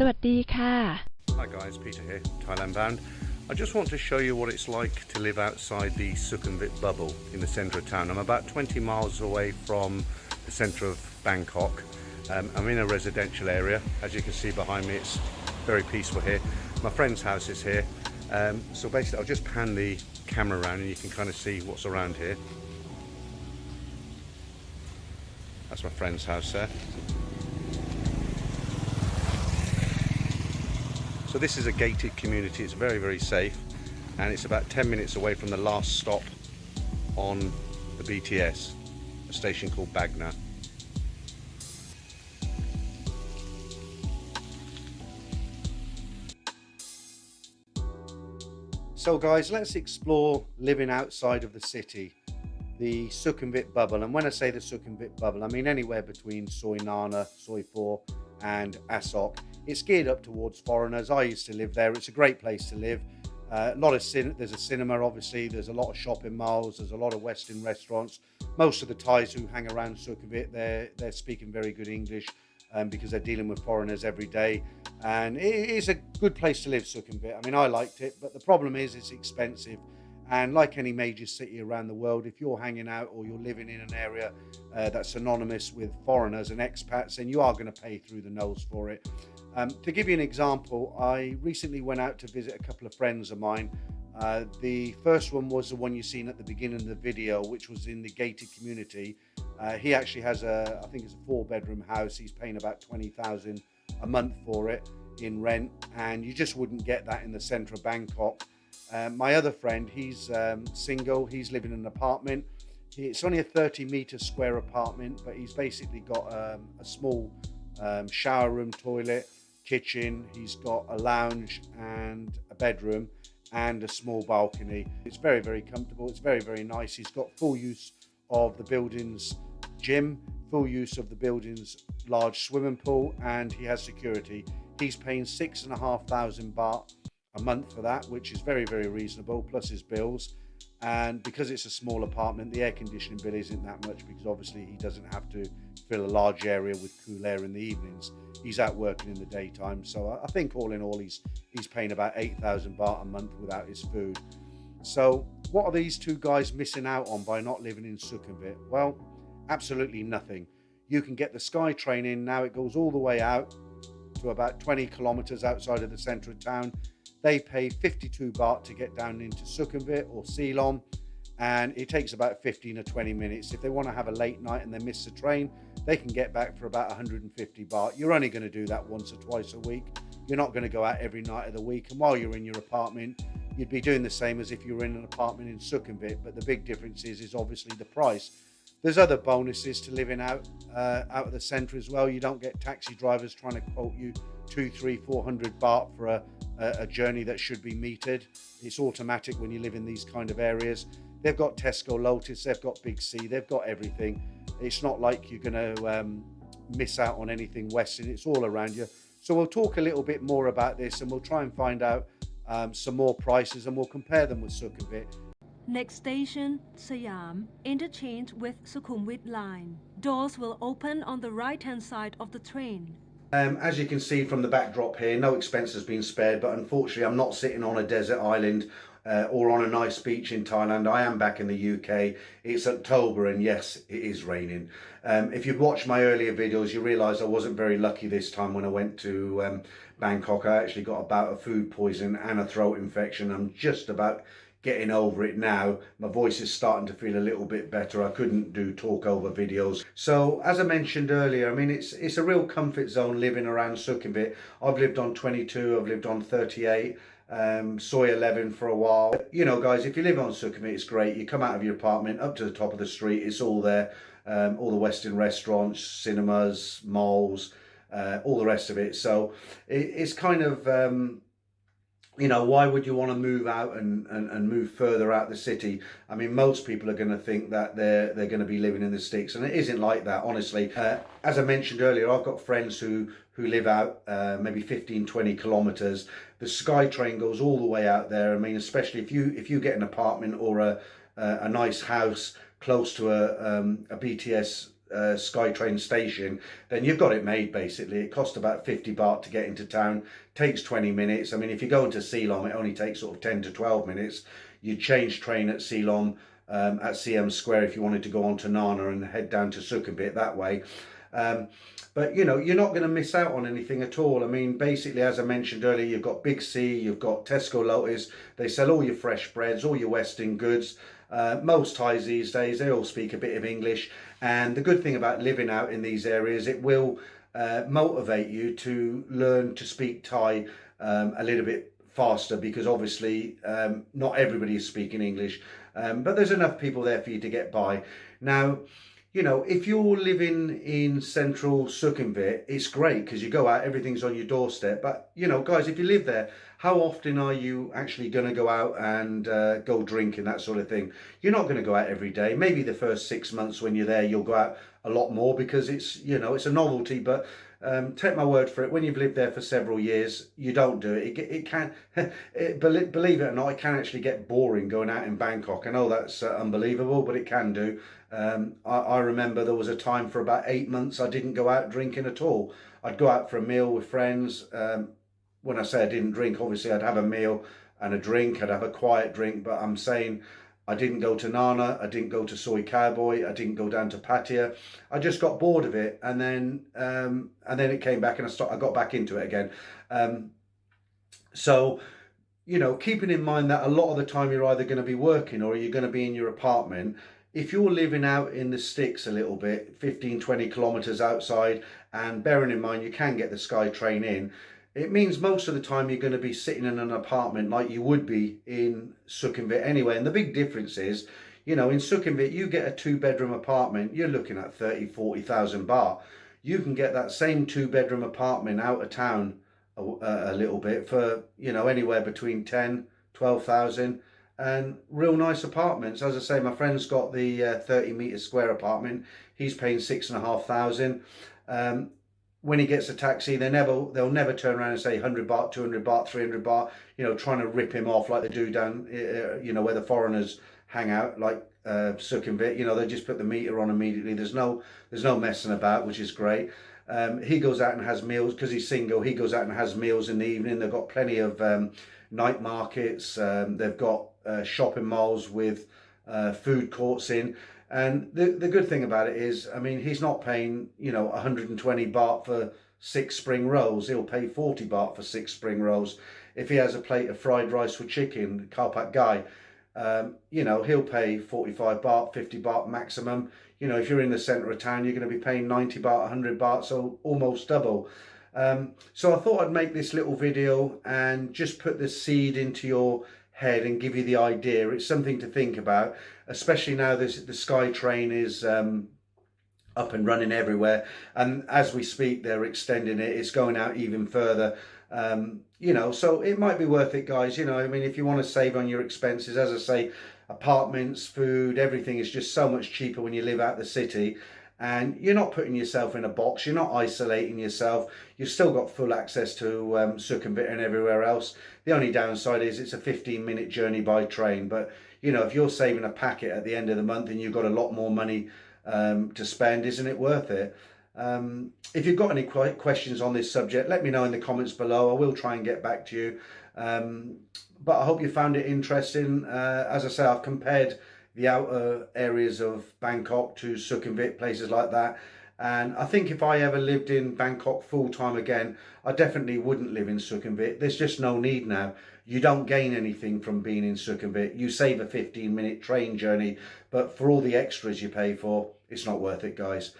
สวัสดีค่ะ Hi guys, Peter here, Thailand bound. I just want to show you what it's like to live outside the Sukhumvit bubble in the centre of town. I'm about 20 miles away from the centre of Bangkok. I'm in a residential area. As you can see behind me, it's very peaceful here. My friend's house is here. So basically I'll just pan the camera around and you can kind of see what's around here. That's my friend's house there. So this is a gated community, it's very, very safe, and it's about 10 minutes away from the last stop on the BTS, a station called Bagna. So guys, let's explore living outside of the city, the Sukhumvit bubble. And when I say the Sukhumvit bubble, I mean anywhere between Soi Nana, Soi 4 and Asok. It's geared up towards foreigners. I used to live there. It's a great place to live. There's a cinema, obviously. There's a lot of shopping malls. There's a lot of Western restaurants. Most of the Thais who hang around Sukhumvit, they're speaking very good English because they're dealing with foreigners every day. And it is a good place to live, Sukhumvit. I mean, I liked it, but the problem is it's expensive. And like any major city around the world, if you're hanging out or you're living in an area that's synonymous with foreigners and expats, then you are going to pay through the nose for it. To give you an example, I recently went out to visit a couple of friends of mine. The first one was the one you've seen at the beginning of the video, which was in the gated community. He actually has I think it's a 4-bedroom house. He's paying about 20,000 a month for it in rent, and you just wouldn't get that in the centre of Bangkok. My other friend, he's single. He's living in an apartment. It's only a 30-metre square apartment, but he's basically got a small shower room, toilet, kitchen. He's got a lounge and a bedroom and a small balcony. It's very, very comfortable. It's very, very nice. He's got full use of the building's gym, full use of the building's large swimming pool, and he has security. He's paying 6,500 baht a month for that, which is very, very reasonable, plus his bills. And because it's a small apartment, the air conditioning bill isn't that much, because obviously he doesn't have to fill a large area with cool air in the evenings. He's out working in the daytime. So I think all in all, he's paying about 8,000 baht a month without his food. So what are these two guys missing out on by not living in Sukhumvit? Well, absolutely nothing. You can get the Sky train in now. It goes all the way out to about 20 kilometers outside of the centre of town. They pay 52 baht to get down into Sukhumvit or Ceylon, and it takes about 15 or 20 minutes. If they want to have a late night and they miss the train, they can get back for about 150 baht. You're only going to do that once or twice a week. You're not going to go out every night of the week. And while you're in your apartment, you'd be doing the same as if you were in an apartment in Sukhumvit. But the big difference is obviously the price. There's other bonuses to living out of the centre as well. You don't get taxi drivers trying to quote you 200, 300, 400 baht for a journey that should be metered. It's automatic when you live in these kind of areas. They've got Tesco Lotus, they've got Big C, they've got everything. It's not like you're going to miss out on anything Western. It's all around you. So we'll talk a little bit more about this, and we'll try and find out some more prices, and we'll compare them with Sukhumvit. Next station, Siam, interchange with Sukhumvit line. Doors will open on the right-hand side of the train. As you can see from the backdrop here, no expense has been spared, but unfortunately I'm not sitting on a desert island or on a nice beach in Thailand. I am back in the UK. It's October and yes, it is raining. If you've watched my earlier videos, you realise I wasn't very lucky this time when I went to Bangkok. I actually got a bout of food poison and a throat infection. I'm just about getting over it now. My voice is starting to feel a little bit better. I couldn't do talk over videos. So as I mentioned earlier, I mean, it's a real comfort zone living around Sukhumvit. I've lived on 22, I've lived on 38, Soi 11 for a while. You know, guys, if you live on Sukhumvit, it's great. You come out of your apartment up to the top of the street, it's all there. All the Western restaurants, cinemas, malls, all the rest of it. So it's kind of you know, why would you want to move out and move further out the city? I mean, most people are going to think that they're going to be living in the sticks, and it isn't like that, honestly. As I mentioned earlier, I've got friends who live out maybe 15, 20 kilometers. The Sky train goes all the way out there. I mean, especially if you get an apartment or a nice house close to a BTS SkyTrain station, then you've got it made basically. It costs about 50 baht to get into town, takes 20 minutes. I mean, if you go into Ceylon, it only takes sort of 10 to 12 minutes. You change train at Ceylon, at CM Square if you wanted to go on to Nana and head down to Sukhumvit that way. But you know, you're not going to miss out on anything at all. I mean, basically, as I mentioned earlier, you've got Big C, you've got Tesco Lotus. They sell all your fresh breads, all your Western goods. Most Thais these days, they all speak a bit of English. And the good thing about living out in these areas, it will motivate you to learn to speak Thai a little bit faster, because obviously not everybody is speaking English. But there's enough people there for you to get by. Now, you know, if you're living in central Sukhumvit, it's great because you go out, everything's on your doorstep. But, you know, guys, if you live there, how often are you actually going to go out and go drinking, that sort of thing? You're not going to go out every day. Maybe the first 6 months when you're there, you'll go out a lot more because it's, you know, it's a novelty. But take my word for it, when you've lived there for several years, you don't do it. It can, believe it or not, it can actually get boring going out in Bangkok. I know that's unbelievable, but it can do. I remember there was a time for about 8 months I didn't go out drinking at all. I'd go out for a meal with friends. When I say I didn't drink, obviously I'd have a meal and a drink. I'd have a quiet drink, but I'm saying I didn't go to Nana, I didn't go to Soy Cowboy, I didn't go down to Pattaya. I just got bored of it, and then it came back, and I got back into it again. So, you know, keeping in mind that a lot of the time you're either going to be working or you're going to be in your apartment. If you're living out in the sticks a little bit, 15, 20 kilometres outside, and bearing in mind you can get the SkyTrain in, it means most of the time you're going to be sitting in an apartment like you would be in Sukhumvit anyway. And the big difference is, you know, in Sukhumvit, you get a 2-bedroom apartment, you're looking at 30, 40,000 baht. You can get that same 2-bedroom apartment out of town a little bit for, you know, anywhere between 10, 12,000. And real nice apartments. As I say, my friend's got the 30 metre square apartment. He's paying 6,500. When he gets a taxi, they'll never turn around and say 100 baht, 200 baht, 300 baht, you know, trying to rip him off like they do down, you know, where the foreigners hang out, like Sukhumvit. You know, they just put the meter on immediately. There's no messing about, which is great. He goes out and has meals because he's single. He goes out and has meals in the evening. They've got plenty of night markets. They've got shopping malls with food courts in. And the good thing about it is, I mean, he's not paying, you know, 120 baht for 6 spring rolls. He'll pay 40 baht for 6 spring rolls. If he has a plate of fried rice with chicken, Kalpak Gai, you know, he'll pay 45 baht, 50 baht maximum. You know, if you're in the centre of town, you're going to be paying 90 baht, 100 baht, so almost double. So I thought I'd make this little video and just put the seed into your head and give you the idea. It's something to think about, especially now the SkyTrain is up and running everywhere, and as we speak they're extending it. It's going out even further. You know, so it might be worth it, guys. You know, I mean, if you want to save on your expenses, as I say, apartments, food, everything is just so much cheaper when you live out the city. And you're not putting yourself in a box, you're not isolating yourself, you've still got full access to Sukhumvit and everywhere else. The only downside is it's a 15-minute journey by train. But, you know, if you're saving a packet at the end of the month and you've got a lot more money to spend, isn't it worth it? If you've got any questions on this subject, let me know in the comments below. I will try and get back to you. But I hope you found it interesting. As I say, I've compared the outer areas of Bangkok to Sukhumvit, places like that. And I think if I ever lived in Bangkok full time again, I definitely wouldn't live in Sukhumvit. There's just no need now. You don't gain anything from being in Sukhumvit. You save a 15-minute train journey, but for all the extras you pay for, it's not worth it, guys.